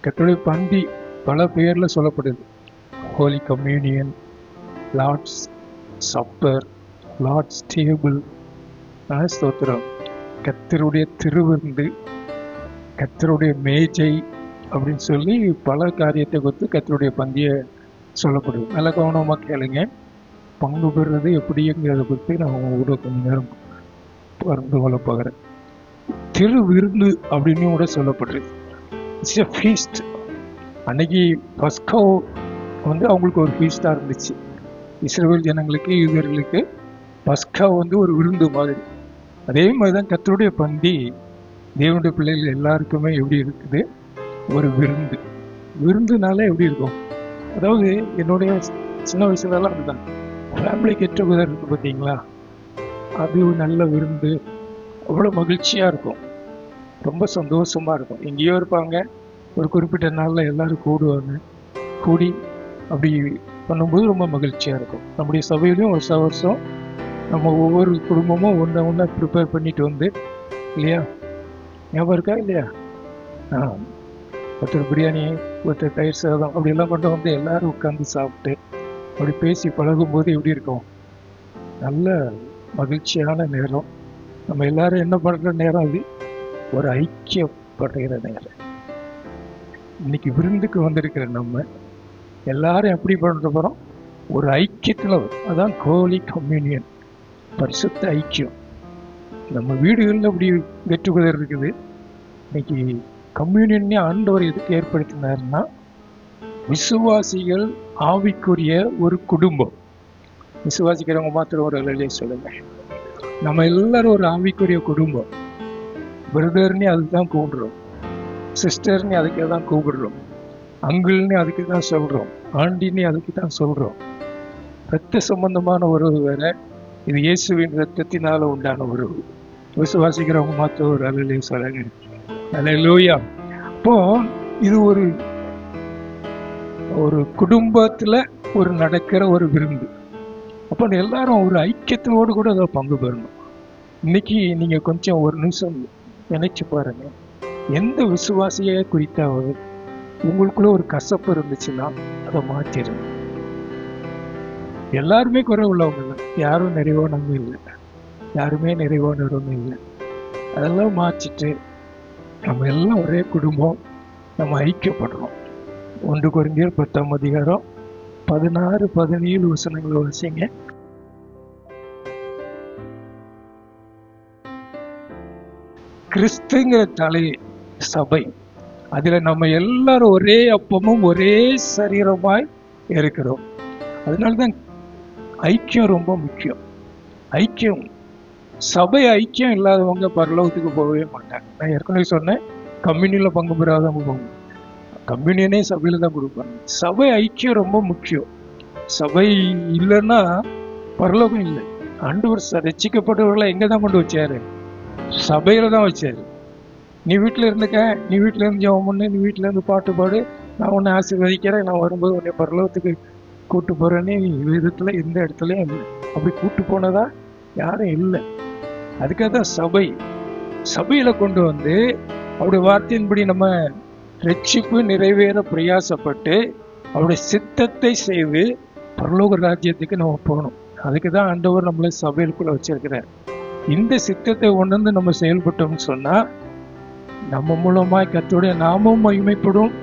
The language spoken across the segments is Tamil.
கர்த்தருடைய பந்தி பல பெயர்ல சொல்லப்படுது. Holy communion, lord's supper, lord's table, ஸ்தோத்திரம், கர்த்தருடைய திருவிருந்து, கர்த்தருடைய மேஜை அப்படின்னு சொல்லி பல காரியத்தை குறித்து கர்த்தருடைய பந்தியை சொல்லப்படுது. நல்ல கவனமாக கேளுங்க. பங்கு பெறுறது எப்படிங்கிறத குறித்து நான் உங்களோட கொஞ்ச நேரம் பகிர்ந்து கொள்ள போகிறேன். திரு விருந்து அப்படின்னு கூட சொல்லப்படுறது. It's a feast. அன்னைக்கு பஸ்கா அவங்களுக்கு ஒரு ஃபீஸ்டாக இருந்துச்சு. இஸ்ரவேல் ஜனங்களுக்கு, யூதர்களுக்கு பஸ்கா ஒரு விருந்து மாதிரி. அதே மாதிரி தான் கர்த்தருடைய பந்தி தேவனுடைய பிள்ளைகள் எல்லாருக்குமே எப்படி இருக்குது? ஒரு விருந்து. விருந்துனால எப்படி இருக்கும்? அதாவது என்னுடைய சின்ன வயசுலலாம் அப்படிதான். ஃபேமிலி கெட் டுகெதர் இருக்கு பார்த்தீங்களா? அது ஒரு நல்ல விருந்து. அவ்வளோ மகிழ்ச்சியாக இருக்கும், ரொம்ப சந்தோஷமாக இருக்கும். எங்கேயோ இருப்பாங்க, ஒரு குறிப்பிட்ட நாளில் எல்லோரும் கூடுவாங்க. கூடி அப்படி பண்ணும்போது ரொம்ப மகிழ்ச்சியாக இருக்கும். நம்முடைய சபையிலையும் வருஷம் வருஷம் நம்ம ஒவ்வொரு குடும்பமும் ஒன்றை ப்ரிப்பேர் பண்ணிட்டு இல்லையா? ஞாபகம் இருக்கா இல்லையா? ஒருத்தர் பிரியாணி, ஒருத்தர் தயிர் சாதம் அப்படியெல்லாம் கொண்டு எல்லோரும் உட்காந்து சாப்பிட்டு அப்படி பேசி பழகும்போது எப்படி இருக்கும்? நல்ல மகிழ்ச்சியான நேரம். நம்ம எல்லாரும் என்ன பண்ணுற நேரம்? அது ஒரு ஐக்கியப்படுகிற நேரம். இன்னைக்கு விருந்துக்கு வந்திருக்கிற நம்ம எல்லாரும் எப்படி பண்ணுற போகிறோம்? ஒரு ஐக்கியத்தில். அதான் ஹோலி கம்யூனியன், பரிசுத்த ஐக்கியம். நம்ம வீடுகளில் அப்படி கெட் டுகெதர் இருக்குது. இன்னைக்கு கம்யூனியன் ஆண்டவர் எதுக்கு ஏற்படுத்தினார்னா, விசுவாசிகள் ஆவிக்குரிய ஒரு குடும்பம். விசுவாசிக்கிறவங்க மாத்திரம் ஒரு வேலையை சொல்லுங்க. நம்ம எல்லாரும் ஒரு ஆவிக்குரிய குடும்பம். பிரதர்னு அதுக்கு தான் கூப்பிடுறோம், சிஸ்டர்னு அதுக்கு தான் கூப்பிடுறோம், அங்கிள்னு அதுக்கு தான் சொல்கிறோம், ஆண்டின்னு அதுக்கு தான் சொல்கிறோம். ரத்த சம்பந்தமான உறவு வேற, இது இயேசுவின் ரத்தத்தினால உண்டான உறவு. விசுவாசிக்கிறவங்க மாத்திரம் ஒரு வேலையை சொல்லுங்க. அல்லேலூயா. அப்போ இது ஒரு குடும்பத்துல ஒரு நடக்கிற ஒரு விருந்து. அப்போ எல்லாரும் ஒரு ஐக்கியத்தோடு கூட அதை பங்கு பெறணும். இன்னைக்கு நீங்க கொஞ்சம் ஒரு நிமிஷம் நினைச்சு பாருங்க. எந்த விசுவாசியை குறித்தாவது உங்களுக்குள்ள ஒரு கசப்பு இருந்துச்சுன்னா அதை மாற்றிடுங்க. எல்லாருமே குறை உள்ளவங்க இல்லை, யாரும் நிறைவானவங்க இல்லை, யாருமே நிறைவானவங்க இல்லை. அதெல்லாம் மாற்றிட்டு நம்ம எல்லாம் ஒரே குடும்பம், நம்ம ஐக்கியப்படுறோம். 1 கொரிந்தியர் 10ஆம் அதிகாரம் 16, 17 வசனங்களை வாசிங்க. கிறிஸ்துங்கிற தலை சபை, அதுல நம்ம எல்லாரும் ஒரே அப்பமும் ஒரே சரீரமாய் இருக்கிறோம். அதனாலதான் ஐக்கியம் ரொம்ப முக்கியம். ஐக்கியம், சபை ஐக்கியம் இல்லாதவங்க பரலோகத்துக்கு போகவே மாட்டாங்க. நான் ஏற்கனவே சொன்னேன், கம்யூனியன்ல பங்கு பெறாதவங்க போகணும். கம்யூனியனே சபையில தான் கொடுப்பாங்க. சபை ஐக்கியம் ரொம்ப முக்கியம். சபை இல்லைன்னா பரலோகம் இல்லை. ஆண்டவர் ரட்சிக்கப்பட்டவர்களை எங்க தான் கொண்டு வச்சாரு? சபையில தான் வச்சாரு. நீ வீட்டுல இருந்துக்க, நீ வீட்டுல இருந்து ஜெபம் பண்ணு, நீ வீட்டுல இருந்து பாட்டு பாடு, நான் உன்னை ஆசீர்வதிக்கிறேன், நான் வரும்போது உன்னை பரலோகத்துக்கு கூட்டு போறேன்னு விதத்துல எந்த இடத்துலயும் இல்லை. அப்படி கூட்டு போனதா யாரும் இல்லை. அதுக்காக தான் சபையில கொண்டு அவருடைய வார்த்தையின்படி நம்ம ரட்சிப்பு நிறைவேற பிரயாசப்பட்டு அவருடைய சித்தத்தை செய்து பரலோக ராஜ்யத்துக்கு நம்ம போகணும். அதுக்கு தான் ஆண்டவர் நம்மளை சபையிலுக்குள்ள வச்சிருக்கிறார். இந்த சித்தத்தை உணர்ந்து நம்ம செயல்பட்டோம்னு சொன்னா நம்ம மூலமா கர்த்தருடைய நாமமும் மகிமைப்படும்,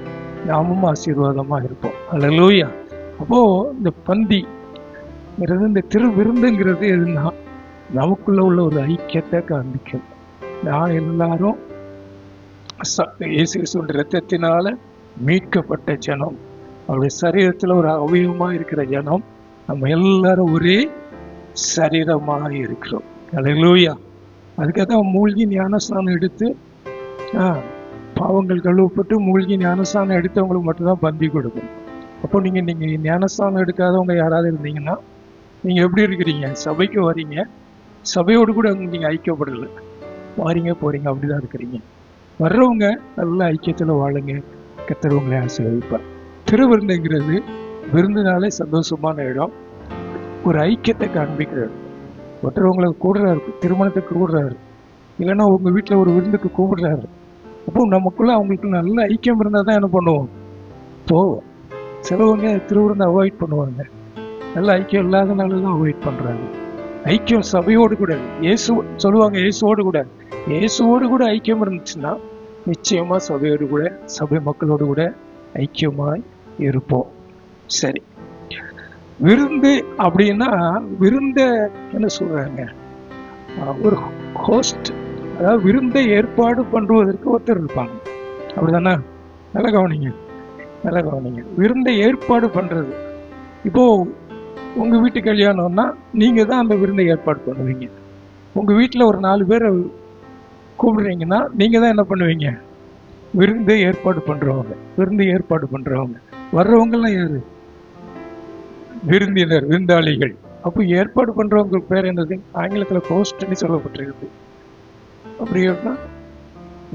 நாமும் ஆசீர்வாதமா இருப்போம். அல்லேலூயா. அப்போ இந்த பந்தி, இந்த திருவிருந்துங்கிறது எதுனா நமக்குள்ள உள்ள ஒரு ஐக்கியத்தை காண்பிக்கும். நான் எல்லாரும் இயேசு கிறிஸ்துவின் இரத்தத்தினால மீட்கப்பட்ட ஜனம், அவருடைய சரீரத்துல ஒரு அவயவமா இருக்கிற ஜனம், நம்ம எல்லாரும் ஒரே சரீரமாக இருக்கிறோம். அல்லேலூயா. அதுக்காக தான் மூழ்கி ஞானஸ்நானம் எடுத்து பாவங்கள் கழுவப்பட்டு மூழ்கி ஞானஸ்நானம் எடுத்தவங்களுக்கு மட்டும்தான் பந்தி கொடுக்கும். அப்போ நீங்க ஞானஸ்நானம் எடுக்காதவங்க யாராவது இருந்தீங்கன்னா நீங்க எப்படி இருக்கிறீங்க? சபைக்கு வரீங்க, சபையோடு கூட நீங்க ஐக்கியப்படலை, வாரீங்க போறீங்க, அப்படிதான் இருக்கிறீங்க. வர்றவங்க நல்ல ஐக்கியத்துல வாழுங்க, கர்த்தர் உங்களை ஆசீர்வதிப்பார். திருவிருந்துங்கிறது விருந்தினாலே சந்தோஷமான இடம், ஒரு ஐக்கியத்தை காண்பிக்கிறார். ஒருத்தர் உங்களை கூடுறாரு, திருமணத்துக்கு கூடுறாரு, இல்லைன்னா உங்க வீட்டுல ஒரு விருந்துக்கு கூப்பிடுறாரு, அப்போ நமக்குள்ள அவங்களுக்கு நல்ல ஐக்கியம் இருந்தால் தான் என்ன பண்ணுவோம், போவோம். சிலவங்க திருவிருந்தை அவாய்ட் பண்ணுவாங்க, நல்ல ஐக்கியம் இல்லாதனால தான் அவாய்ட் பண்றாங்க. ஐக்கியம் சபையோடு கூட, இயேசு சொல்லுவாங்க இயேசுவோடு கூட, இயேசுவோடு கூட ஐக்கியம் இருந்துச்சுன்னா நிச்சயமா சபையோடு கூட, சபை மக்களோடு கூட ஐக்கியமாய் இருப்போம். சரி, விருந்து அப்படின்னா விருந்த என்ன சொல்றாங்க, ஒரு ஹோஸ்ட், அதாவது விருந்தை ஏற்பாடு பண்ணுவதற்கு ஒருத்தர் இருப்பாங்க, அப்படிதானே? நல்லா கவனிங்க, நல்லா கவனிங்க. விருந்தை ஏற்பாடு பண்றது, இப்போ உங்க வீட்டு கல்யாணம்னா நீங்க தான் அந்த விருந்தை ஏற்பாடு பண்ணுவீங்க. உங்க வீட்டில் ஒரு 4 பேரை கூப்பிடுறீங்கன்னா நீங்க தான் என்ன பண்ணுவீங்க, விருந்தை ஏற்பாடு பண்றவங்க. விருந்து ஏற்பாடு பண்றவங்க, வர்றவங்கலாம் யாரு, விருந்தினர், விருந்தாளிகள். அப்போ ஏற்பாடு பண்றவங்க பேர் என்னது, ஆங்கிலத்தில் ஹோஸ்ட்னு சொல்லப்பட்டிருக்கு. அப்படின்னா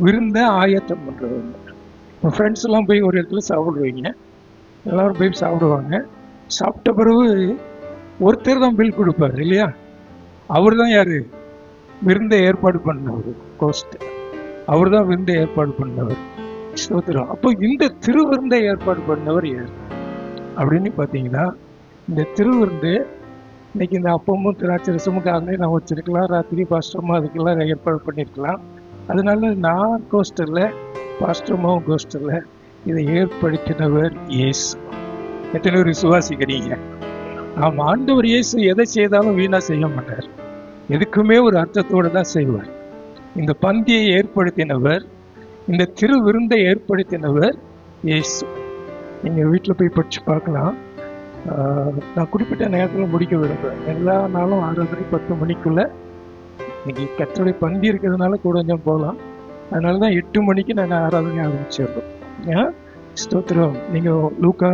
விருந்தை ஆயத்தம் பண்றவங்க. இப்போ ஃப்ரெண்ட்ஸ் எல்லாம் போய் ஒரு இடத்துல சாப்பிடுவீங்க, எல்லாரும் போய் சாப்பிடுவாங்க. சாப்பிட்ட பிறகு ஒருத்தர் தான் பில் கொடுப்பார் இல்லையா, அவர் தான் யாரு, விருந்தை ஏற்பாடு பண்ணவர், ஹோஸ்ட். அவர் தான் விருந்தை ஏற்பாடு பண்ணவர். ஸ்தோத்திரம். அப்போ இந்த திருவிருந்தை ஏற்பாடு பண்ணவர் யார் அப்படின்னு பார்த்தீங்கன்னா, இந்த திருவிருந்து இன்னைக்கு இந்த அப்பமும் திராட்சை ரசமுக்காகவே நான் வச்சிருக்கலாம், ராத்திரி பாஸ்டர்மா அதுக்கெல்லாம் ஏற்பாடு பண்ணியிருக்கலாம். அதனால நான் கோஸ்டர்ல, பாஸ்டர்மாவும் கோஸ்டர்ல இதை ஏற்படுத்தினவர் இயேசு. எத்தனை பேர் விசுவாசிக்கிறீங்க? ஆமா, ஆண்டவர் இயேசு எதை செய்தாலும் வீணா செய்ய மாட்டார், எதுக்குமே ஒரு அர்த்தத்தோடு தான் செய்வார். இந்த பந்தியை ஏற்படுத்தினவர், இந்த திரு விருந்தை ஏற்படுத்தினவர் இயேசு. நீங்க வீட்டில் போய் படிச்சு பார்க்கலாம். நான் குறிப்பிட்ட நேரத்தில் முடிக்க விரும்புகிறேன். எல்லா நாளும் 6:30 10 மணிக்குள்ள, இன்னைக்கு கர்த்தருடைய பந்தி இருக்கிறதுனால கூட கொஞ்சம் போகலாம், அதனால தான் 8 மணிக்கு நாங்கள் ஆராதனை ஆரம்பிச்சிடுறோம். ஸ்தோத்திரம். நீங்க லூக்கா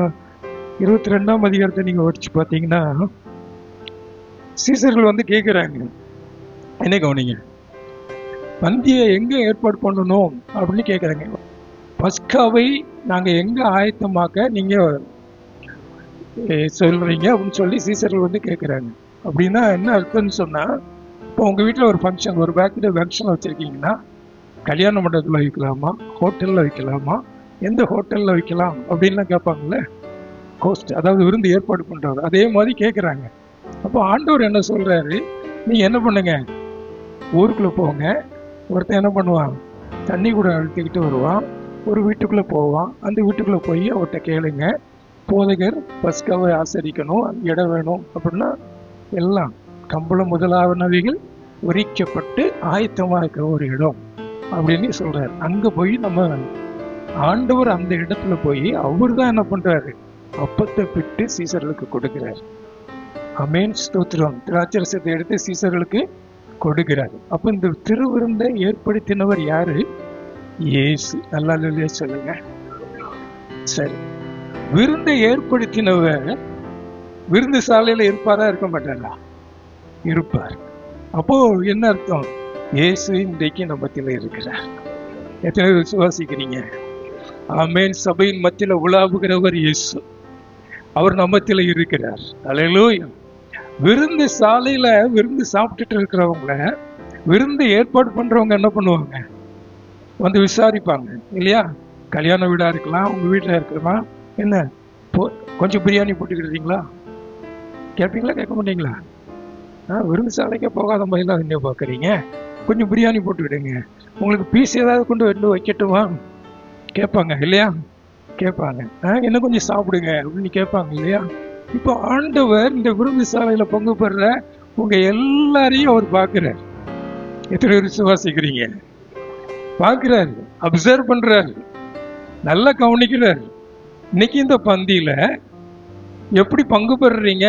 22ஆம் அதிகாரத்தை நீங்க படிச்சு பார்த்தீங்கன்னா, சீசர்கள் வந்து கேட்குறாங்க, என்ன கவனிங்க, பந்தியை எங்க ஏற்பாடு பண்ணணும் அப்படின்னு கேட்குறாங்க. பஸ்காவை நாங்க எங்க ஆயத்தமாக்க நீங்க சொல்றீங்க அப்படின்னு சொல்லி சீசர்கள் வந்து கேட்குறாங்க. அப்படின்னா என்ன அர்த்தம்னு சொன்னா, இப்போ உங்க வீட்டில் ஒரு ஃபங்க்ஷன், ஒரு பர்த்டே ஃபங்க்ஷன் வச்சிருக்கீங்கன்னா, கல்யாண மண்டபத்தில் வைக்கலாமா, ஹோட்டலில் வைக்கலாமா, எந்த ஹோட்டலில் வைக்கலாம் அப்படின்லாம் கேட்பாங்கல்ல ஹோஸ்ட், அதாவது விருந்து ஏற்பாடு பண்றவர். அதே மாதிரி கேட்குறாங்க. அப்போ ஆண்டவர் என்ன சொல்றாரு, நீங்க என்ன பண்ணுங்க, ஊருக்குள்ள போங்க. ஒருத்தன் என்ன பண்ணுவான், தண்ணி கூட அழுத்திக்கிட்டு வருவான், ஒரு வீட்டுக்குள்ள போவான். அந்த வீட்டுக்குள்ள போய் அவர்கிட்ட கேளுங்க, போதகர் பஸ்காவை ஆசரிக்கணும், அந்த இடம் வேணும் அப்படின்னா, எல்லாம் கம்பளம் முதலானவைகள் உரிக்கப்பட்டு ஆயத்தமா இருக்கிற ஒரு இடம் அப்படின்னு சொல்றாரு. அங்க போய் நம்ம ஆண்டவர் அந்த இடத்துல போய் அவர் தான் என்ன பண்றாரு, அப்பத்தை பிட்டு சீசர்களுக்கு கொடுக்கிறார். அமேன், ஸ்தோத்திரம். திராட்சரசத்தை எடுத்து சீசர்களுக்கு கொடுக்கிறார். அப்ப இந்த திருவிருந்தை ஏற்படுத்தினவர் யாரு, இயேசு. நல்லா இல்லையா சொல்லுங்க. சரி, விருந்தை ஏற்படுத்தினவர் விருந்து சாலையில இருப்பாரா, இருக்க மாட்டாரா? இருப்பார். அப்போ என்ன அர்த்தம், இயேசு இன்றைக்கு நம்ம மத்தியில இருக்கிறார். எத்தனை விசுவாசிக்கிறீங்க? ஆமென். சபையின் மத்தியில உலாவுகிறவர் இயேசு, அவர் நம்ம மத்தியில இருக்கிறார். அல்லேலூயா. விருந்து சாலையில விருந்து சாப்பிட்டுட்டு இருக்கிறவங்கள விருந்து ஏற்பாடு பண்றவங்க என்ன பண்ணுவாங்க, வந்து விசாரிப்பாங்க இல்லையா? கல்யாண வீடா இருக்கலாம், உங்க வீட்டுல இருக்கலாம், என்ன கொஞ்சம் பிரியாணி போட்டுக்கிட்டீங்களா கேட்பீங்களா, கேட்க மாட்டீங்களா? விருந்து சாலைக்கே போகாத மாதிரிலாம் என்ன பார்க்குறீங்க, கொஞ்சம் பிரியாணி போட்டுக்கிடுங்க, உங்களுக்கு பீஸ் ஏதாவது கொண்டு வந்து வைக்கட்டுமா கேட்பாங்க இல்லையா? கேட்பாங்க. என்ன கொஞ்சம் சாப்பிடுங்க அப்படின்னு கேட்பாங்க இல்லையா? இப்போ ஆண்டவர் இந்த விருந்து சாலையில பங்கு பெற உங்க எல்லாரையும் அவர் பார்க்கிறார். எத்தனை பேர் விசுவாசிக்கிறீங்க? பார்க்கிறாரு, அப்சர்வ் பண்றாரு, நல்லா கவனிக்கிறார். இன்னைக்கு இந்த பந்தியில எப்படி பங்கு பெறுறீங்க,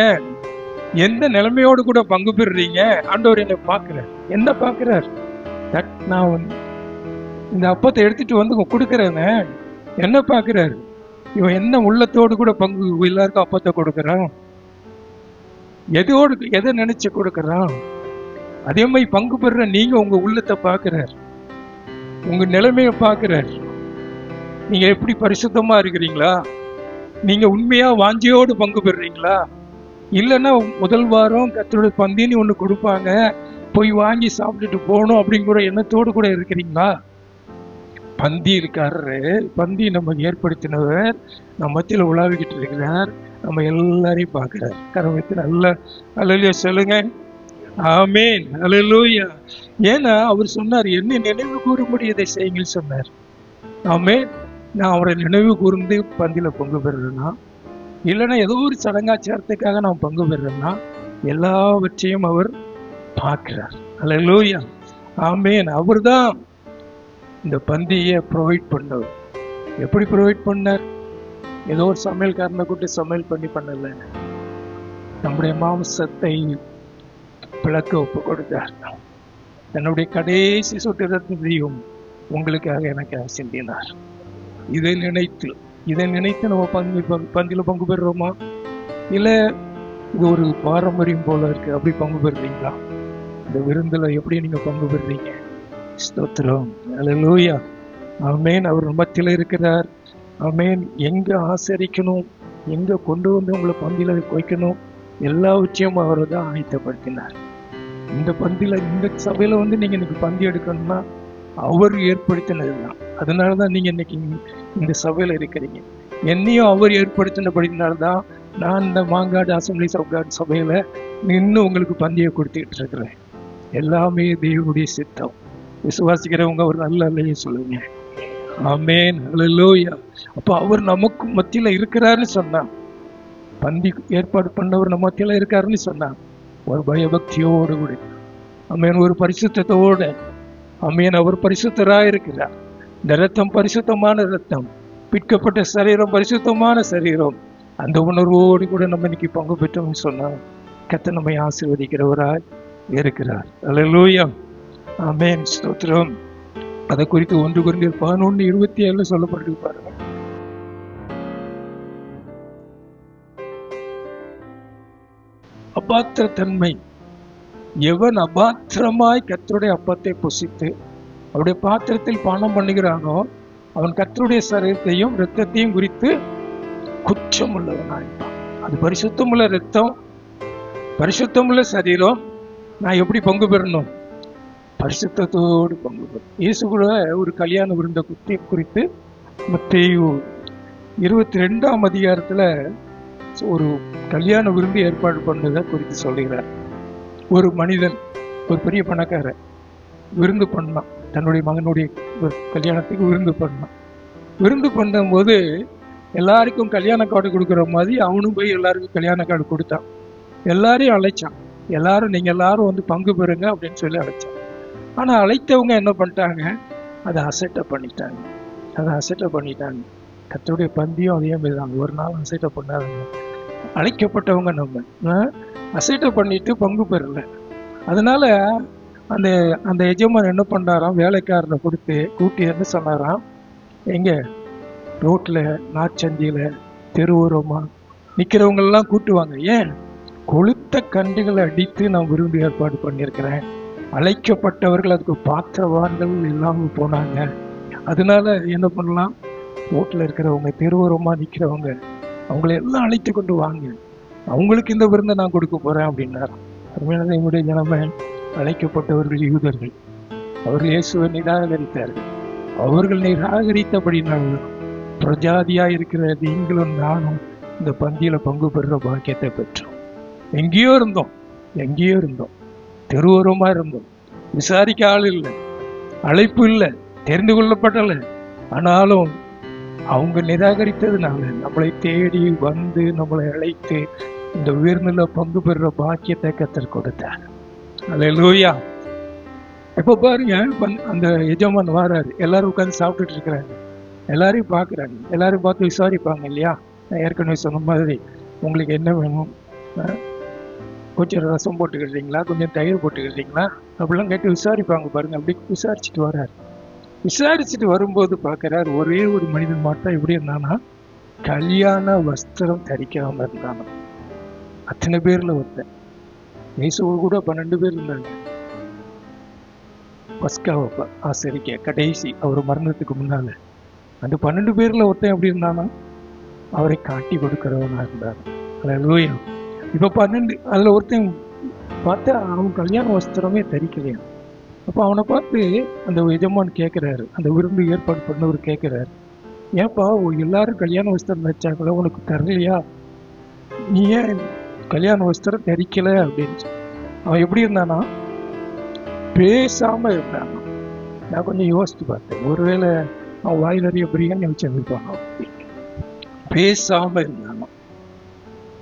எந்த நிலைமையோடு கூட பங்கு பெறுறீங்க, ஆண்டவர் என்ன பார்க்கிறார். என்ன பார்க்கிறார், நான் இந்த அப்பத்தை எடுத்துட்டு வந்து கொடுக்கறேன்னு என்ன பார்க்கிறாரு, இவன் என்ன உள்ளத்தோடு கூட பங்கு எல்லாருக்கும் அப்பத்தை கொடுக்கறான், எதை நினைச்சு கொடுக்கறான். அதே மாதிரி பங்கு பெறுற நீங்க உங்க உள்ளத்தை பார்க்கிறார், உங்க நிலைமைய பார்க்கிறார். நீங்க எப்படி பரிசுத்தமா இருக்கிறீங்களா, நீங்க உண்மையா வாஞ்சியோடு பங்கு பெறுறீங்களா, இல்லைன்னா முதல் வாரம் கர்த்தருடைய பந்தின்னு ஒண்ணு கொடுப்பாங்க, போய் வாங்கி சாப்பிட்டுட்டு போகணும் அப்படிங்கிற எண்ணத்தோடு கூட இருக்கிறீங்களா? பந்தி நம்ம ஏற்படுத்தினவர் நம்ம மத்தியில் உலாவிக்கிட்டு இருக்கிறார். நம்ம எல்லாரையும் பார்க்கிறார். கரவத்து நல்ல அல்லேலூயா சொல்லுங்க. ஆமேன், அல்லேலூயா. ஏன்னா அவர் சொன்னார், என்ன நினைவு கூறும்படி இதை செய்யுங்கள் சொன்னார். ஆமேன். நான் அவரை நினைவு கூர்ந்து பந்தியில பங்கு பெறுறேன்னா, இல்லைன்னா ஏதோ ஒரு சடங்காச்சாரத்துக்காக நான் பங்கு பெறுறேன்னா, எல்லாவற்றையும் அவர் பார்க்கிறார். அல்லேலூயா. ஆமேன். அவர் தான் இந்த பந்தியை ப்ரொவைட் பண்ணவர். எப்படி ப்ரொவைட் பண்ணார்? ஏதோ ஒரு சமையல்காரனை கூட்டி சமையல் பண்ணல, நம்முடைய மாம்சத்தை பிளக்க ஒப்பு கொடுத்தார். தன்னுடைய கடைசி சொட்டு ரத்தத்தையும் உங்களுக்காக எனக்காக சிந்தினார். இதை நினைத்து நம்ம பந்தியில பங்கு பெறுறோமா? இல்ல இது ஒரு பாரம்பரியம் போல இருக்கு, அப்படி பங்கு பெறுறீங்களா? இந்த விருந்துல எப்படி நீங்க பங்கு பெறுறீங்க? ஸ்தோத்திரம், அல்லேலூயா. ஆமேன். அவர் மத்தியில் இருக்கிறார். ஆமேன். எங்க ஆசரிக்கணும், எங்க கொண்டு வந்து உங்களை பந்தியில வைக்கணும், எல்லாவற்றையும் அவர் தான் ஆயத்தப்படுத்தினார். இந்த பந்தியில, இந்த சபையில வந்து நீங்க இன்னைக்கு பந்தி எடுக்கணும்னா அவர் ஏற்படுத்தினதுதான். அதனாலதான் நீங்க இன்னைக்கு இந்த சபையில இருக்கிறீங்க. என்னையும் அவர் ஏற்படுத்தினபடினால்தான் நான் இந்த மாங்காடு அசம்பிளிஸ் ஆஃப் காட் சபையில நின்று உங்களுக்கு பந்தியை கொடுத்துக்கிட்டு இருக்கிறேன். எல்லாமே தேவனுடைய சித்தம். விசுவாசிக்கிறவங்க ஒரு நல்ல அல்லையே சொல்லுங்க. ஆமேன், அல்லேலூயா. அப்ப அவர் நமக்கு மத்தியில இருக்கிறாருன்னு சொன்னா, பந்தி ஏற்பாடு பண்ணவர் நம்ம மத்தியில இருக்காருன்னு சொன்னா, ஒரு பயபக்தியோடு கூட, ஆமேன், ஒரு பரிசுத்தத்தோட, ஆமேன், அவர் பரிசுத்தராக இருக்கிறார். இந்த ரத்தம் பரிசுத்தமான ரத்தம், பிற்கப்பட்ட சரீரம் பரிசுத்தமான சரீரம். அந்த உணர்வோடு கூட நம்ம இன்னைக்கு பங்கு பெற்றோம்னு சொன்னா, கர்த்தர் நம்மை ஆசீர்வதிக்கிறவராய் இருக்கிறார். அல்லேலூயா. ஆமேன், ஸ்தோத்திரம். அதை குறித்து 1 கொரிந்தியர் 11:27 சொல்லப்பட்டு பாருங்க. அபாத்திர தன்மை. எவன் அபாத்திரமாய் கர்த்தருடைய அப்பத்தை புசித்து அவருடைய பாத்திரத்தில் பானம் பண்ணுகிறானோ, அவன் கர்த்தருடைய சரீரத்தையும் இரத்தத்தையும் குறித்து குற்றம் உள்ளவனாயிருப்பான். அது பரிசுத்தமுள்ள இரத்தம், பரிசுத்தமுள்ள சரீரம். நான் எப்படி பங்கு பெறணும்? பரிசுத்தத்தோடு பங்கு பெறும். இயேசு கூட ஒரு கல்யாண விருந்த குறித்து மத்தேயு 22ஆம் அதிகாரத்துல ஒரு கல்யாண விருந்து ஏற்பாடு பண்ணதை குறித்து சொல்லுகிறார். ஒரு மனிதன், ஒரு பெரிய பணக்காரர் விருந்து பண்ணான். தன்னுடைய மகனுடைய கல்யாணத்துக்கு விருந்து பண்ணான். விருந்து பண்ணும்போது எல்லாருக்கும் கல்யாண கார்டு கொடுக்குற மாதிரி அவனும் போய் எல்லாருக்கும் கல்யாண கார்டு கொடுத்தான். எல்லாரையும் அழைச்சான். எல்லாரும் நீங்க எல்லாரும் வந்து பங்கு பெறுங்க அப்படின்னு சொல்லி அழைச்சான். ஆனா அழைத்தவங்க என்ன பண்ணிட்டாங்க? அதை அசட்டை பண்ணிட்டாங்க. கர்த்தருடைய பந்தியும் அதே மாதிரி தான். ஒரு நாள் அசட்டை பண்ணாதவங்க, அழைக்கப்பட்டவங்க நம்ம அசட்டை பண்ணிட்டு பங்கு பெறல. அதனால அந்த அந்த எஜமான் என்ன பண்ணாராம்? வேலைக்காரனை கூட்டி என்ன சொன்னாராம்? எங்க ரோட்ல, நாச்சந்தியில, தெருவோரமா நிக்கிறவங்க எல்லாம் கூட்டுவாங்க. ஏன்? கொளுத்த கண்டுகளை அடித்து நான் விருந்து ஏற்பாடு பண்ணியிருக்கிறேன். அழைக்கப்பட்டவர்கள் அதுக்கு பாத்திரவான்கள் இல்லாம போனாங்க. அதனால என்ன பண்ணலாம்? ரோட்ல இருக்கிறவங்க, தெருவோரமா நிக்கிறவங்க, அவங்களை எல்லாம் அழைத்து கொண்டு வாங்க, அவங்களுக்கு இந்த விருந்தை நான் கொடுக்க போறேன் அப்படின்னாரு. அருமையான என்னுடைய ஜனமே, அழைக்கப்பட்டவர்கள் யூதர்கள். அவர்கள் இயேசுவை நிராகரித்தார்கள். அவர்கள் நிராகரித்தபடினால் பிரஜாதியா இருக்கிற நீங்களும் நானும் இந்த பந்தியில பங்கு பெறுற பாக்கியத்தை பெற்றோம். எங்கேயோ இருந்தோம், தெருவோரமா இருந்தோம், விசாரிக்க ஆள் இல்லை, அழைப்பு இல்லை, தெரிந்து கொள்ளப்படலை. ஆனாலும் அவங்க நிராகரித்ததுனால நம்மளை தேடி வந்து நம்மளை அழைத்து இந்த உயர்நிலை பங்கு பெறுற பாக்கியத்தை கர்த்தர் கொடுத்தார். அல்லேலூயா. இப்ப பாருங்க, அந்த எஜமான் வராரு, எல்லாரும் உட்காந்து சாப்பிட்டுட்டு இருக்கிறாங்க, எல்லாரையும் பார்க்குறாங்க, எல்லாரும் பார்த்து விசாரிப்பாங்க இல்லையா? நான் ஏற்கனவே சொன்ன மாதிரி, உங்களுக்கு என்ன வேணும், கொஞ்சம் ரசம் போட்டுக்கிறீங்களா, கொஞ்சம் தயிர் போட்டுக்கிறீங்களா அப்படிலாம் கேட்டு விசாரிப்பாங்க பாருங்க. அப்படி விசாரிச்சுட்டு வர்றாரு. விசாரிச்சுட்டு வரும்போது பார்க்கறாரு, ஒரே ஒரு மனிதன் மட்டும் எப்படி இருந்தானா, கல்யாண வஸ்திரம் தரிக்காம இருந்தானா. அத்தனை பேர்ல ஒருத்தன். இயேசுவோடு கூட 12 பேர் இருந்தாங்க. பஸ்காவை ஆசரிக்க கடைசி அவர் மரணத்துக்கு முன்னால அந்த 12 பேர்ல ஒருத்தன் எப்படி இருந்தானா, அவரை காட்டி கொடுக்கிறவனா இருந்தார். அல்லேலூயா. இப்ப 12 அதுல ஒருத்தன் பார்த்தா அவன் கல்யாண வஸ்திரமே தரிக்கலையா. அப்போ அவனை பார்த்து அந்த எஜமான் கேட்குறாரு, அந்த விருந்து ஏற்பாடு பண்ணவர் கேட்குறாரு, ஏன்பா எல்லாரும் கல்யாண வஸ்திரம் தைச்சாங்களா, உனக்கு தரலையா, நீ ஏன் கல்யாண வஸ்திரம் தரிக்கல அப்படின்னு. அவன் எப்படி இருந்தானா, பேசாம இருந்தானா. நான் கொஞ்சம் யோசித்து பார்த்தேன், ஒருவேளை அவன் வாயில் நிறைய பிரியாணி வச்சிருப்பான். பேசாம இருந்தானா,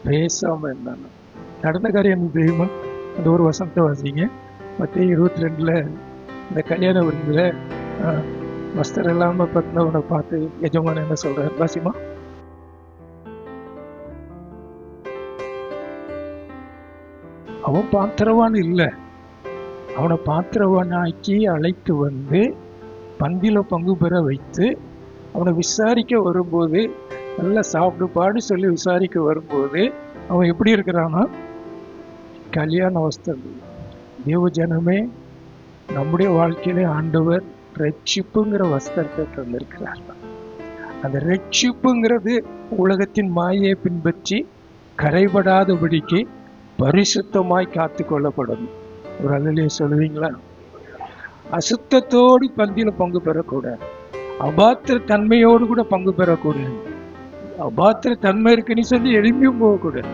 பேசாம இருந்தானா. நடந்த காரியம் தெரியுமா? அந்த ஒரு வசனத்தை வாசிங்க, மத்திய 22 இந்த கல்யாண விருந்துல வஸ்திரம் இல்லாம பத்தினவனை பார்த்து எஜமான என்ன சொல்றாரு வாசிமா. அவன் பாத்திரவான் இல்லை, அவனை பாத்திரவானாக்கி அழைத்து வந்து பந்தில பங்கு பெற வைத்து அவனை விசாரிக்க வரும்போது, நல்லா சாப்பிடுப்பாடு சொல்லி விசாரிக்க வரும்போது அவன் எப்படி இருக்கிறான்னா, கல்யாண வஸ்திரம். தேவ ஜனமே, நம்முடைய வாழ்க்கையிலே ஆண்டவர் ரட்சிப்புங்கிற வஸ்திரத்தை தந்திருக்கிறார். அந்த ரட்சிப்புங்கிறது உலகத்தின் மாயை பின்பற்றி கரைபடாதபடிக்கு பரிசுத்தமாய் காத்து கொள்ளப்படும். ஒரு அல்லையே சொல்லுவீங்களா? அசுத்தத்தோடு பந்தியில பங்கு பெறக்கூடாது, அபாத்திர தன்மையோடு கூட பங்கு பெறக்கூடாது. அபாத்திர தன்மை இருக்குன்னு சொல்லி எழுப்பியும் போகக்கூடாது.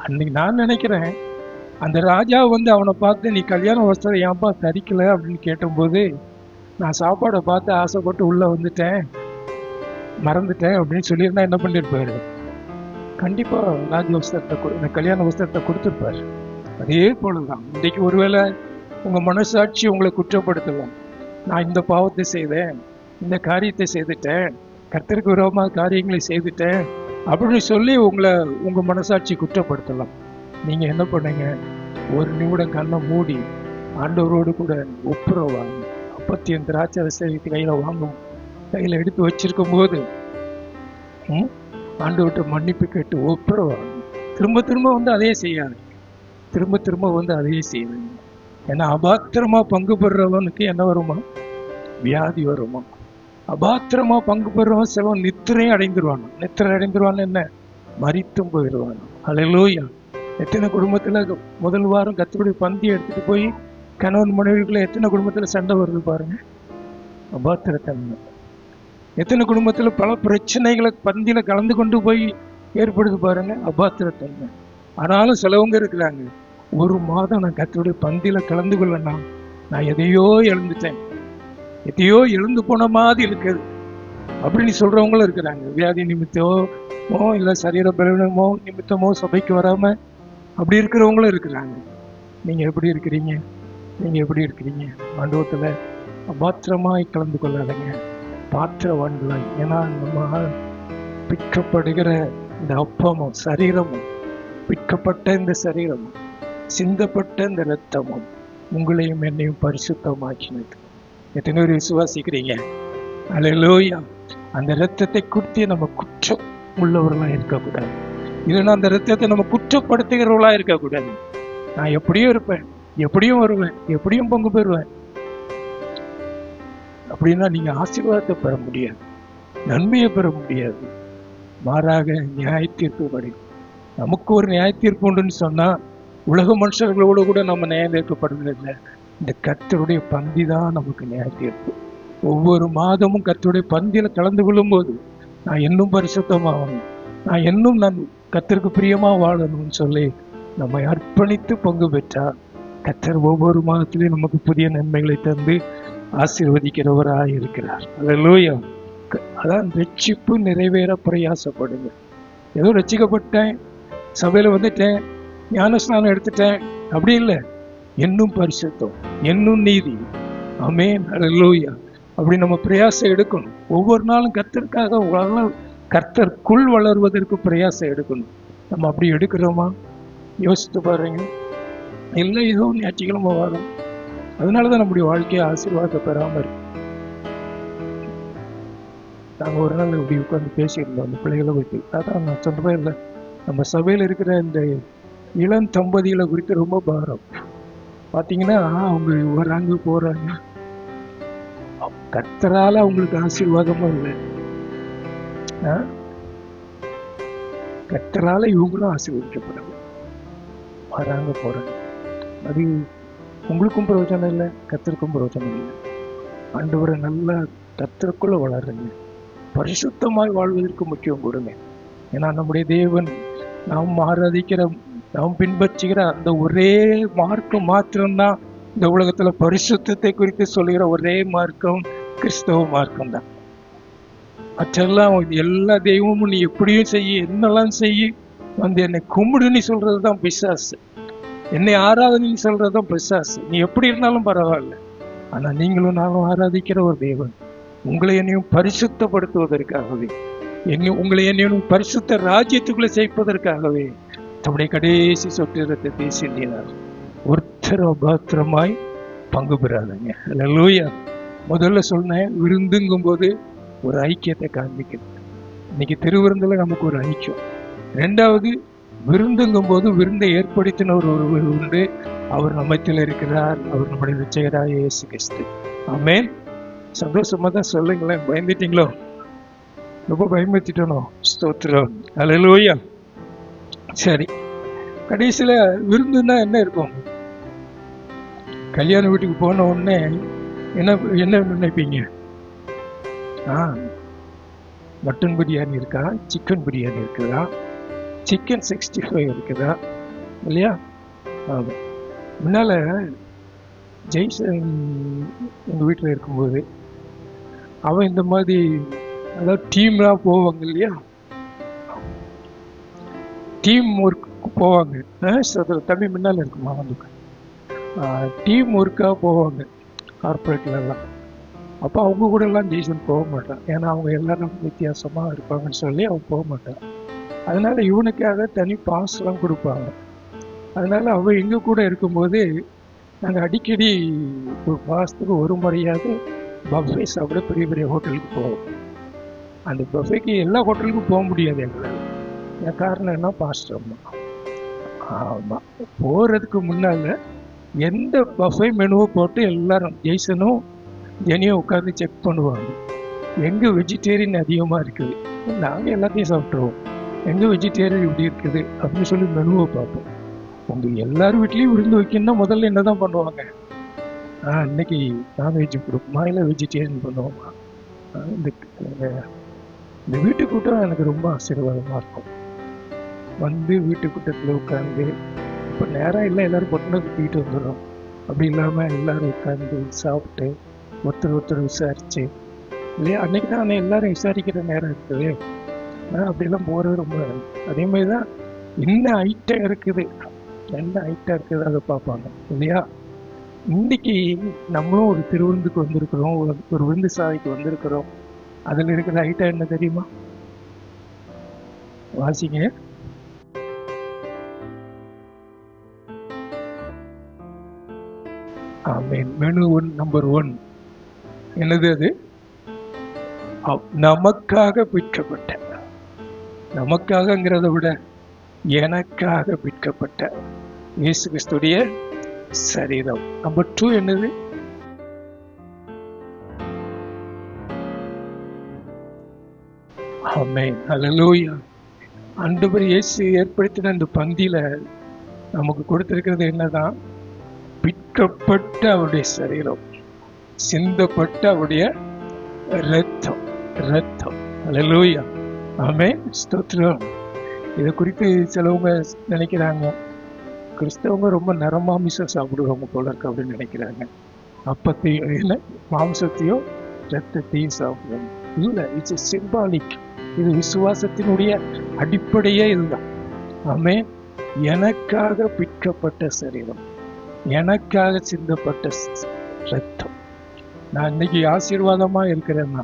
அன்னைக்கு நான் நினைக்கிறேன், அந்த ராஜா வந்து அவனை பார்த்து நீ கல்யாண வஸ்திரம் ஏன்பா தரிக்கல அப்படின்னு கேட்டபோது, நான் சாப்பாடை பார்த்து ஆசைப்பட்டு உள்ள வந்துட்டேன், மறந்துட்டேன் அப்படின்னு சொல்லியிருந்தா என்ன பண்ணிருப்பாரு? கண்டிப்பா ராஜ வஸ்திரத்தை, கல்யாண வஸ்திரத்தை கொடுத்துருப்பாரு. அதே போலதான் இன்றைக்கு ஒருவேளை உங்க மனசாட்சி உங்களை குற்றப்படுத்தலாம். நான் இந்த பாவத்தை செய்தேன், இந்த காரியத்தை செய்துட்டேன், கர்த்தருக்கு விரோதமாக காரியங்களை செய்துட்டேன் அப்படின்னு சொல்லி உங்க மனசாட்சி குற்றப்படுத்தலாம். நீங்க என்ன பண்ணுங்க, ஒரு நிமிடம் கண்ணை மூடி ஆண்டவரோடு கூட ஒப்புரவாங்க. அப்பத்தியம் திராட்சை ரசத்தை கையில எடுத்து வச்சிருக்கும் போது ஆண்டவர்கிட்ட மன்னிப்பு கேட்டு ஒப்புரவாங்க. திரும்ப திரும்ப வந்து அதே செய்யாது, திரும்ப திரும்ப வந்து அதையே செய்யுங்க. ஏன்னா அபாத்திரமா பங்கு பெறுறவனுக்கு என்ன வருமா? வியாதி வருமா? அபாத்திரமா பங்கு பெறுறவன் சிலவன் நித்திரை அடைந்துருவான். நித்திரை அடைந்துருவான்னு என்ன? மரித்தும் போயிடுவான். அல்லேலூயா. எத்தனை குடும்பத்துல முதல் வாரம் கர்த்தருடைய பந்தி எடுத்துட்டு போய் கணவன் மனைவிக்குள்ள எத்தனை குடும்பத்துல சண்டை வருது பாருங்க, அபாத்திரத்தன்மை. எத்தனை குடும்பத்துல பல பிரச்சனைகளை பந்தியில கலந்து கொண்டு போய் ஏற்படுது பாருங்க, அபாத்திரத்தன்மை. ஆனாலும் சிலவங்க இருக்கிறாங்க, ஒரு மாதம் நான் கர்த்தருடைய பந்தியில கலந்து கொள்ளனா நான் எதையோ இழந்துட்டேன், எதையோ இழந்து போன மாதிரி இருக்குது அப்படின்னு சொல்றவங்களும் இருக்கிறாங்க. வியாதி நிமித்தமோ இல்லை சரீர பலவீனமோ நிமித்தமோ சபைக்கு வராம அப்படி இருக்கிறவங்களும் இருக்கிறாங்க. நீங்க எப்படி இருக்கிறீங்க? நீங்க எப்படி இருக்கிறீங்க? மண்டபத்துல அபாத்திரமாய் கலந்து கொள்ளாதீங்க, பாத்திரவான்களாய். ஏன்னா நம்ம பிற்கப்படுகிற இந்த அப்பமும் சரீரமும், பிற்கப்பட்ட இந்த சரீரமும், சிந்தப்பட்ட இந்த இரத்தமும் உங்களையும் என்னையும் பரிசுத்தமாக்கினது. எத்தனை பேர் விசுவாசிக்கிறீங்க? அல்லேலூயா. அந்த இரத்தத்தை குறித்து நம்ம குற்றம் உள்ளவர்களா இருக்கக்கூடாது. இல்லைன்னா அந்த இரத்தத்தை நம்ம குற்றப்படுத்துகிறவர்களா இருக்கக்கூடாது. நான் எப்படியும் இருப்பேன், எப்படியும் வருவேன், எப்படியும் பங்கு பெறுவேன் அப்படின்னா நீங்க ஆசீர்வாதத்தை பெற முடியாது, நன்மையை பெற முடியாது. மாறாக நியாய தீர்ப்பு கிடைக்கும். நமக்கு ஒரு நியாய தீர்ப்பு உண்டுன்னு சொன்னா உலக மனுஷர்களோடு கூட நம்ம நியாயம் தீர்க்கப்படுவதில்லை. இந்த கர்த்தருடைய பந்தி தான் நமக்கு நியாய தீர்ப்பு. ஒவ்வொரு மாதமும் கர்த்தருடைய பந்தியில கலந்து கொள்ளும் போது நான் இன்னும் பரிசுத்தமாகணும், நான் கர்த்தருக்கு பிரியமா வாழணும்னு சொல்லி நம்மை அர்ப்பணித்து பங்கு பெற்றால் கர்த்தர் ஒவ்வொரு மாதத்திலையும் நமக்கு புதிய நன்மைகளை தந்து ஆசீர்வதிக்கிறவராக இருக்கிறார். அல்லேலூயா. அதான் ரட்சிப்பு நிறைவேற பிரயாசப்படுங்க. ஏதோ ரட்சிக்கப்பட்டேன், சபையில வந்துட்டேன், ஞானஸ்நானம் எடுத்துட்டேன் அப்படி இல்லை. இன்னும் பரிசுத்தம், இன்னும் நீதி. ஆமென். அல்லேலூயா. அப்படி நம்ம பிரயாசம் எடுக்கணும். ஒவ்வொரு நாளும் கர்த்தருக்காக கர்த்தருக்குள் வளர்வதற்கு பிரயாசம் எடுக்கணும். நம்ம அப்படி எடுக்கிறோமா? யோசித்து பாருங்க. இல்லை, ஏதோ ஞாயிற்றுக்கிழமை வரும், அதனாலதான் நம்முடைய வாழ்க்கையை ஆசீர்வாதத்தை பெறாம இருக்கு. நாங்க ஒரு நாள் இப்படி உட்காந்து பேசியிருந்தோம் அந்த பிள்ளைகளை பற்றி. அதான் நான் சொல்றேன், இல்லை நம்ம சபையில இருக்கிற இந்த இளம் தம்பதிகளை குறித்து ரொம்ப பாரம். பாத்தீங்கன்னா அவங்க வராங்க போறாங்க, கர்த்தரால அவங்களுக்கு ஆசீர்வாதமா இல்லை, கர்த்தரால இவங்களும் ஆசீர்வதிக்கப்படாது. வராங்க போறாங்க. அது உங்களுக்கும் பிரயோஜனம் இல்லை, கர்த்தருக்கும் பிரயோஜனம் இல்லை. ஆண்டவரை நல்லா கர்த்தருக்குள்ள வளருங்க, பரிசுத்தமாய் வாழ்வதற்கு முக்கியம் கொடுங்க. ஏன்னா நம்முடைய தேவன், நாம் ஆராதிக்கிற, நாம் பின்பற்றுகிற அந்த ஒரே மார்க்கம் மாத்திரம்தான் இந்த உலகத்துல பரிசுத்தத்தை குறித்து சொல்லுகிற ஒரே மார்க்கம் கிறிஸ்தவ மார்க்கம் தான். மற்றெல்லாம் எல்லா தெய்வமும் நீ எப்படியும் செய்ய, என்னெல்லாம் செய்ய, வந்து என்னை கும்பிடுன்னு சொல்றதுதான் பிசாசு, என்னை ஆராதனைன்னு சொல்றதுதான் பிசாசு. நீ எப்படி இருந்தாலும் பரவாயில்ல, ஆனா நீங்களும் நானும் ஆராதிக்கிற ஒரு தேவன் உங்களை என்னையும் பரிசுத்தப்படுத்துவதற்காகவே, உங்களை என்னையும் பரிசுத்த ராஜ்யத்துக்குள்ள சேர்ப்பதற்காகவே தம்முடைய கடைசி சொட்டு ரத்தத்தை சிந்தினார். ஒருத்தர் அபாத்திரமாய் பங்கு பெறாதீங்க. அல்லேலூயா. முதல்ல சொன்னேன், விருந்துங்கும் போது ஒரு ஐக்கியத்தை காண்பிக்கிறது. இன்னைக்கு திருவிருந்துல நமக்கு ஒரு ஐக்கியம். ரெண்டாவது, விருந்துங்கும் போது விருந்தை ஏற்படுத்தின ஒருவர் உண்டு, அவர் நம்மத்தில் இருக்கிறார், அவர் நம்முடைய ரட்சகராகிய இயேசு கிறிஸ்து. ஆமென். சந்தோஷமா தான் சொல்லுங்களேன். பயந்துட்டீங்களோ? ரொம்ப பயமுறுத்திட்டனோ? ஸ்தோத்திரம். அல்லேலூயா. சரி, கடைசியில விருந்துன்னா என்ன இருக்கும்? கல்யாண வீட்டுக்கு போன உடனே என்ன என்ன நினைப்பீங்க? மட்டன் பிரியாணி இருக்கா, சிக்கன் பிரியாணி இருக்குதா, சிக்கன் 65 இருக்குதா, இல்லையா? முன்னால ஜெய்சன் எங்கள் வீட்டில் இருக்கும்போது அவன் இந்த மாதிரி, அதாவது டீம்லாம் போவாங்க இல்லையா, டீம் ஒர்க் போவாங்க. தம்பி முன்னால் இருக்குமா, வந்து டீம் ஒர்க்காக போவாங்க கார்பரேட்லாம். அப்போ அவங்க கூட எல்லாம் ஜெய்சன் போக மாட்டான், ஏன்னா அவங்க எல்லாரும் வித்தியாசமாக இருப்பாங்கன்னு சொல்லி அவன் போக மாட்டான். அதனால இவனுக்காக தனி பாஸ்லாம் கொடுப்பாங்க. அதனால அவன் எங்கள் கூட இருக்கும்போது நாங்கள் அடிக்கடி ஒரு மாதத்துக்கு ஒரு முறையாவது பஃபே சாப்பிட பெரிய பெரிய ஹோட்டலுக்கு போவோம். அந்த பஃபேக்கு எல்லா ஹோட்டலுக்கும் போக முடியாது எங்களால். என் காரணம் என்ன, பாஸ்டர் அம்மா. ஆமாம், போகிறதுக்கு முன்னால் எந்த பஃபே மெனுவை போட்டு எல்லாரும் ஜெய்சனும் ஜெனியும் உட்காந்து செக் பண்ணுவாங்க. எங்கே வெஜிடேரியன் அதிகமாக இருக்குது, நாங்கள் எல்லாத்தையும் சாப்பிட்ருவோம். எங்கே வெஜிடேரியன் இப்படி இருக்குது அப்படின்னு சொல்லி மெனுவை பார்ப்போம். உங்கள் எல்லாரும் வீட்லேயும் விருந்து வைக்கணும்னா முதல்ல என்ன தான் பண்ணுவாங்க? இன்னைக்கு நான்வெஜ் கொடுக்குமா இல்லை வெஜிடேரியன் பண்ணுவோமா? இந்த வீட்டு கூட்டம் எனக்கு ரொம்ப ஆசீர்வாதமாக இருக்கும். வந்து வீட்டு கூட்டத்தில் உட்காந்து, இப்போ நேரம் இல்லை, எல்லோரும் பொண்ணு தூக்கிட்டு வந்துடும். அப்படி இல்லாமல் எல்லோரும் உட்காந்து சாப்பிட்டு ஒருத்தர் விசாரிச்சு இல்லையா, அன்னைக்கு தான் எல்லாரும் விசாரிக்கிற நேரம் இருக்குது. அப்படிலாம் போகிறது ரொம்ப. அதே மாதிரி தான் என்ன ஐட்டம் இருக்குது, என்ன ஐட்டம் இருக்குது அதை பார்ப்பாங்க இல்லையா. இன்னைக்கு நம்மளும் ஒரு திருவிருந்துக்கு வந்திருக்கிறோம், ஒரு விருந்து சாலைக்கு வந்திருக்கிறோம். அதில் இருக்கிற ஐட்டம் என்ன தெரியுமா? வாசிங்க. ஆமென். மெனு நம்பர் 1 என்னது? அது நமக்காக பிற்கப்பட்ட, நமக்காகங்கிறத விட எனக்காக பிற்கப்பட்ட இயேசு கிறிஸ்துடைய சரீரம். நம்பர் 2 என்னது? ஆமென். அல்லேலூயா. ஆண்டவர் இயேசு ஏற்படுத்தின இந்த பந்தியில நமக்கு கொடுத்திருக்கிறது என்னதான்? பிற்கப்பட்ட அவருடைய சரீரம், சிந்தப்பட்ட அவருடைய ரத்தம். அல்லேலூயா. ஆமென். ஸ்தோத்திரம். இதை குறித்து சிலவங்க நினைக்கிறாங்க, கிறிஸ்தவங்க ரொம்ப நரமாமிசம் சாப்பிடுவாங்க போல இருக்கு அப்படின்னு நினைக்கிறாங்க. அப்பத்தையும் இல்லை மாம்சத்தையும் ரத்தத்தையும் சாப்பிடுவாங்க. இல்லை, இட்ஸ் சிம்பாலிக். இது விசுவாசத்தினுடைய அடிப்படையே இதுதான். ஆமென். எனக்காக பிற்கப்பட்ட சரீரம், எனக்காக சிந்தப்பட்ட ரத்தம். நான் இன்னைக்கு ஆசீர்வாதமா இருக்கிறேன்னா,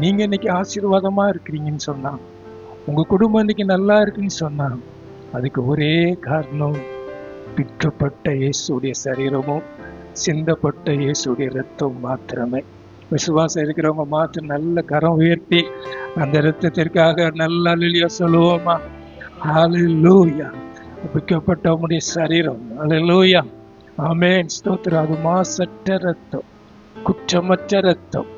நீங்க இன்னைக்கு ஆசீர்வாதமா இருக்கிறீங்கன்னு சொன்னா, உங்க குடும்பம் இன்னைக்கு நல்லா இருக்குன்னு சொன்னா, அதுக்கு ஒரே காரணம் பிற்கப்பட்ட இயேசுடைய சரீரமும் சிந்தப்பட்ட இயேசுடைய ரத்தம் மாத்திரமே. விசுவாசம் இருக்கிறவங்க மாத்திரம் நல்ல கரம் உயர்த்தி அந்த ரத்தத்திற்காக நல்ல அல்லேலூயா சொல்லுவோமா? ஹல்லேலூயா. பிற்கப்பட்ட உம்முடைய சரீரம். அல்லேலூயா. ஆமென். ஸ்தோத்திரம். அது மாசற்ற ரத்தம், குற்றமற்ற ரத்தம்,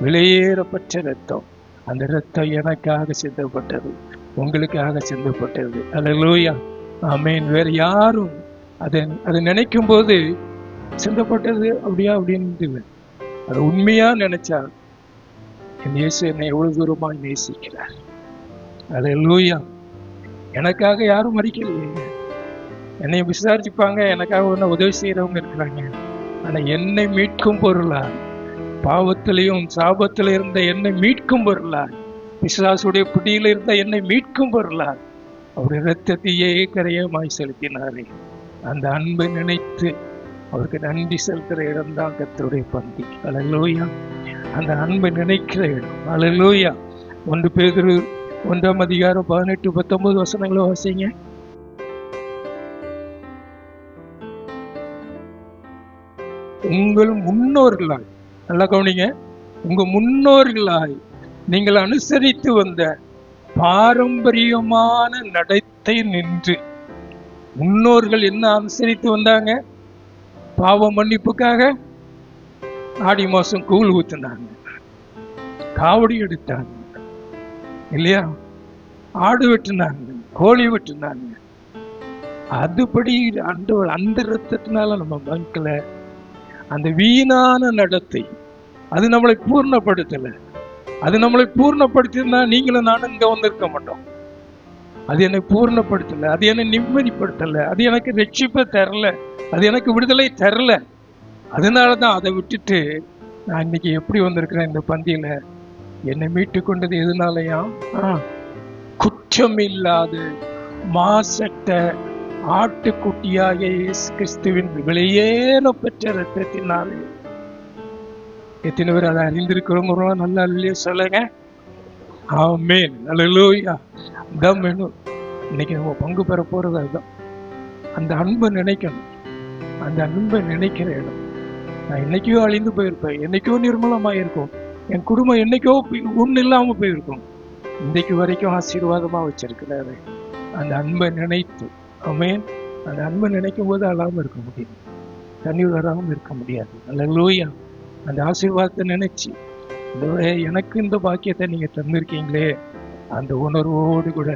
விலையேறப்பட்ட ரத்தம். அந்த ரத்தம் எனக்காக சிந்தப்பட்டது, உங்களுக்காக சிந்தப்பட்டது. அல்லேலூயா. ஆமென். வேற யாரும் அதை நினைக்கும் போது சிந்தப்பட்டது அப்படியா அப்படின்னு இல்லை. அது உண்மையா நினைச்சா என் இயேசு என்னை எவ்வளவு தூரமாய் நேசிக்கிறார். அல்லேலூயா. எனக்காக யாரும் மறிக்கலையே. என்னை விசாரிச்சுப்பாங்க, எனக்காக ஒன்று உதவி செய்யறவங்க இருக்கிறாங்க. ஆனா என்னை மீட்கும் பொருளா, பாவத்திலையும் சாபத்தில இருந்த என்னை மீட்கும் பொருளா, பிசாசுடைய பிடியில இருந்த என்னை மீட்கும் பொருளா அவருடைய இரத்தத்தையே கரையமாய் செலுத்தினாரே. அந்த அன்பை நினைத்து அவருக்கு நன்றி செலுத்துற இடம் தான் கர்த்தருடைய பந்தி. அல்லேலூயா. அந்த அன்பை நினைக்கிற இடம். அல்லேலூயா. 1 பேதுரு 1 அதிகாரம் 18-19 வசனங்களை வாசிங்க. உங்கள் முன்னோர்களாய், நல்லா கவனிங்க, உங்க முன்னோர்களாய் நீங்கள் அனுசரித்து வந்த பாரம்பரியமான நடத்தை நின்று. முன்னோர்கள் என்ன அனுசரித்து வந்தாங்க? பாவ மன்னிப்புக்காக ஆடி மாசம் கூழ் ஊத்துனாங்க, காவடி எடுத்தாங்க இல்லையா, ஆடு வெட்டினாங்க, கோழி வெட்டினாங்க. அதுபடி அந்த ரத்தத்தினால நம்ம மக்களை அந்த வீணான நடத்தை அது நம்மளை பூர்ணப்படுத்தல. அது நம்மளை பூர்ணப்படுத்தினா நீங்களும் நானும் இங்க வந்திருக்க மாட்டோம். அது என்னை பூர்ணப்படுத்தல, அது என்னை நிம்மதிப்படுத்தல, அது எனக்கு ரட்சிப்பை தரல, அது எனக்கு விடுதலை தரல. அதனாலதான் அதை விட்டுட்டு நான் இன்னைக்கு எப்படி வந்திருக்கிறேன் இந்த பந்தியில. என்னை மீட்டு கொண்டது எதுனாலயா? குற்றம் இல்லாத மாசற்ற ஆட்டுக்குட்டியாக இயேசு கிறிஸ்துவின் விலையேற பெற்ற ரத்தத்தினாலே. எத்தனை பேர் அதை அறிந்திருக்கிறோம்? நல்லா இல்லையே சொல்லுங்க. ஆமென். அல்லேலூயா. தான் வேணும். இன்னைக்கு நம்ம பங்கு பெற போறது அதுதான். அந்த அன்பை நினைக்கணும். அந்த அன்பை நினைக்கிற இடம். நான் என்னைக்கோ அழிந்து போயிருப்பேன், என்னைக்கோ நிர்மலமாயிருக்கும், என் குடும்பம் என்னைக்கோ ஒண்ணு இல்லாம போயிருக்கும். இன்றைக்கு வரைக்கும் ஆசீர்வாதமா வச்சிருக்கிறாரு. அந்த அன்பை நினைத்து, ஆமென், அந்த அன்பை நினைக்கும் போது அழாம இருக்க முடியும், தண்ணீர் வராமல் இருக்க முடியாது. அல்லேலூயா. அந்த ஆசீர்வாதத்தை நினைச்சு, எனக்கு இந்த பாக்கியத்தை நீங்க தந்திருக்கீங்களே, அந்த உணர்வோடு கூட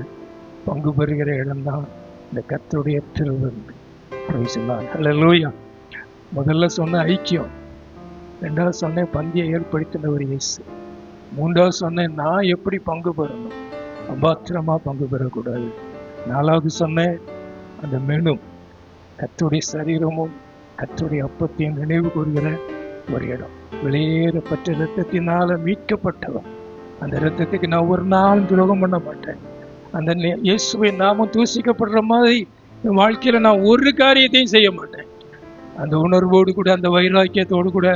பங்கு பெறுகிற இடம்தான் இந்த கர்த்தருடைய திருவிருந்து. அல்லேலூயா. முதல்ல சொன்ன ஐக்கியம், 2வது சொன்ன பந்தியை ஏற்படுத்தினவர் இயேசு, 3வது சொன்னேன் நான் எப்படி பங்கு பெறணும், அபாத்திரமா பங்கு பெறக்கூடாது. 4வது சொன்னேன் அந்த மெனு, கர்த்தருடைய சரீரமும் கர்த்தருடைய அப்பத்தையும் நினைவு கூறுகிற ஒரு இடம். வெளியேறப்பட்ட இரத்தத்தினால மீட்கப்பட்டவன். அந்த இரத்தத்துக்கு நான் ஒரு நாளும் துரோகம் பண்ண மாட்டேன். அந்த இயேசுவை நாமும் தூசிக்கப்படுற மாதிரி என் வாழ்க்கையில நான் ஒரு காரியத்தையும் செய்ய மாட்டேன். அந்த உணர்வோடு கூட, அந்த வைராக்கியத்தோடு கூட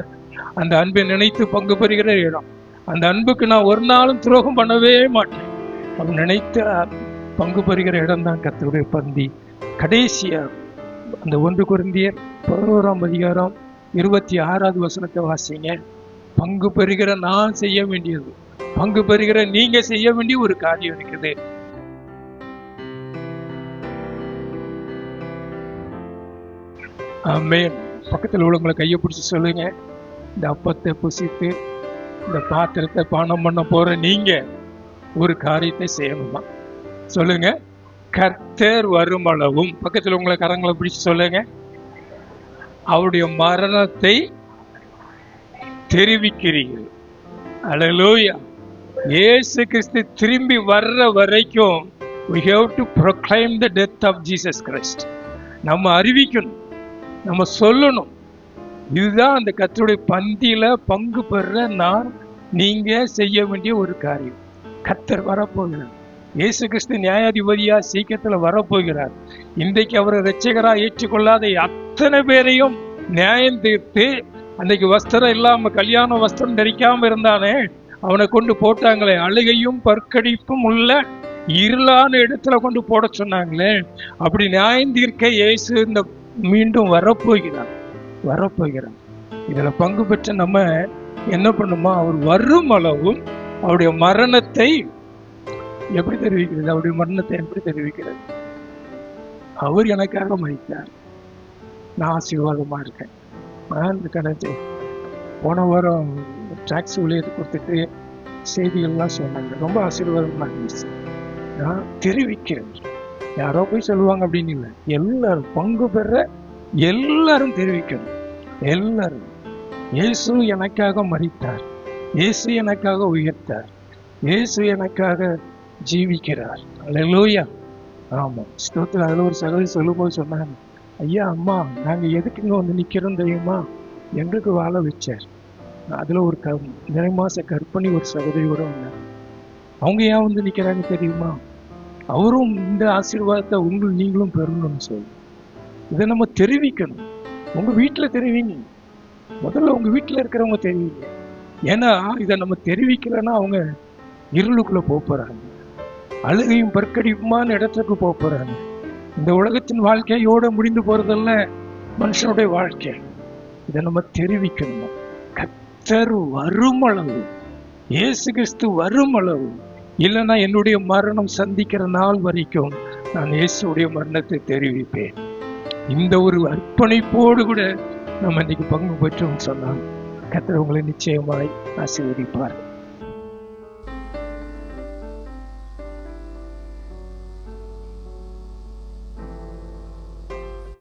அந்த அன்பை நினைத்து பங்கு பெறுகிற இடம். அந்த அன்புக்கு நான் ஒரு நாளும் துரோகம் பண்ணவே மாட்டேன். அவன் நினைத்து பங்கு பெறுகிற இடம் தான் கர்த்தருடைய பந்தி. கடைசியா அந்த 1 கொரிந்தியர் 11 அதிகாரம் 26வது வசனத்தை வாசிங்க. பங்கு பெறுகிற நான் செய்ய வேண்டியது, பங்கு பெறுகிற நீங்க செய்ய வேண்டிய ஒரு காரியம் இருக்குது. ஆமென். பக்கத்தில் உள்ளவங்களை கையை பிடிச்சி சொல்லுங்க, இந்த அப்பத்தை புசித்து இந்த பாத்திரத்தை பானம் பண்ண போற நீங்க ஒரு காரியத்தை செய்யணுமா? சொல்லுங்க, கர்த்தர் வருமளவும், பக்கத்தில் உங்களை கரங்களை பிடிச்சு சொல்லுங்க, அவருடைய மரணத்தை தெரிவிக்கிறீர்கள். அல்லேலூயா. இயேசு கிறிஸ்து திரும்பி வர்ற வரைக்கும் we have to proclaim the death of Jesus Christ. நம்ம அறிவிக்கணும், நம்ம சொல்லணும். இதுதான் அந்த கர்த்தருடைய பந்தியில பங்கு பெற நான் நீங்க செய்ய வேண்டிய ஒரு காரியம். கர்த்தர் வரப்போகிறார். இயேசு கிறிஸ்து நியாயாதிபதியா சீக்கிரத்துல வரப்போகிறார். இன்றைக்கு அவரை இரட்சகரா ஏற்றுக்கொள்ளாத அத்தனை பேரையும் நியாயம் தீர்த்து, அன்னைக்கு வஸ்திரம் இல்லாம கல்யாண வஸ்திரம் தரிக்காம இருந்தானே அவனை கொண்டு போட்டாங்களே, அழுகையும் பற்கடிப்பும் உள்ள இருளான இடத்துல கொண்டு போட சொன்னாங்களே, அப்படி நியாயம் தீர்க்க இயேசு இந்த மீண்டும் வரப்போகிறார். இதுல பங்கு பெற்ற நம்ம என்ன பண்ணுமா, அவர் வரும் அளவும் அவருடைய மரணத்தை எப்படி தெரிவிக்கிறது? அவருடைய மரணத்தை எப்படி தெரிவிக்கிறது? அவர் எனக்காக மரித்தார், நான் ஆசீர்வாதமா இருக்கேன். நான் இந்த கணத்தை போன வாரம் டாக்ஸி ஊழியத்தை கொடுத்துட்டு செய்திகள்லாம் சொன்னாங்க, ரொம்ப ஆசீர்வாதமா இருந்துச்சு. நான் தெரிவிக்கிறேன். யாரோ போய் சொல்லுவாங்க அப்படின்னு இல்லை, எல்லாரும் பங்கு பெற எல்லாரும் தெரிவிக்கணும். எல்லாரும் இயேசு எனக்காக மரித்தார், இயேசு எனக்காக உயர்த்தார், இயேசு எனக்காக ஜீவிக்கிறார். அல்லேலூயா. ஆமா, ஸ்தோத்திரம். அதுல ஒரு சகோதரி சொல்லும்போது சொன்னாங்க, ஐயா அம்மா நாங்க எதுக்குங்க வந்து நிக்கிறோம் தெரியுமா, எங்களுக்கு வாழ வச்சார். அதுல ஒரு நிறைமாச கற்பனை ஒரு சகோதரியோட வந்தாங்க. அவங்க ஏன் வந்து நிக்கிறாங்க தெரியுமா, அவரும் இந்த ஆசீர்வாதத்தை நீங்களும் பெறணும்னு சொல்லி இதை நம்ம தெரிவிக்கணும். உங்க வீட்டுல தெரிவிங்க, முதல்ல உங்க வீட்டுல இருக்கிறவங்க தெரிவிங்க. ஏன்னா இதை நம்ம தெரிவிக்கலன்னா அவங்க இருளுக்குள்ள போறாங்க, அழுகையும் பற்கடிப்புமான இடத்துக்கு போறாங்க. இந்த உலகத்தின் வாழ்க்கையோட முடிந்து போறதல்ல மனுஷனுடைய வாழ்க்கை. இதை நம்ம தெரிவிக்கணும். கர்த்தர் வரும் அளவு, இயேசு கிறிஸ்து வரும் அளவு, இல்லைன்னா என்னுடைய மரணம் சந்திக்கிற நாள் வரைக்கும் நான் இயேசுடைய மரணத்தை தெரிவிப்பேன். இந்த ஒரு அர்ப்பணிப்போடு கூட நம்ம இன்னைக்கு பங்கு பெற்றோம் சொன்னாங்க. கர்த்தர் உங்களை நிச்சயமாய் ஆசீர்வதிப்பார்.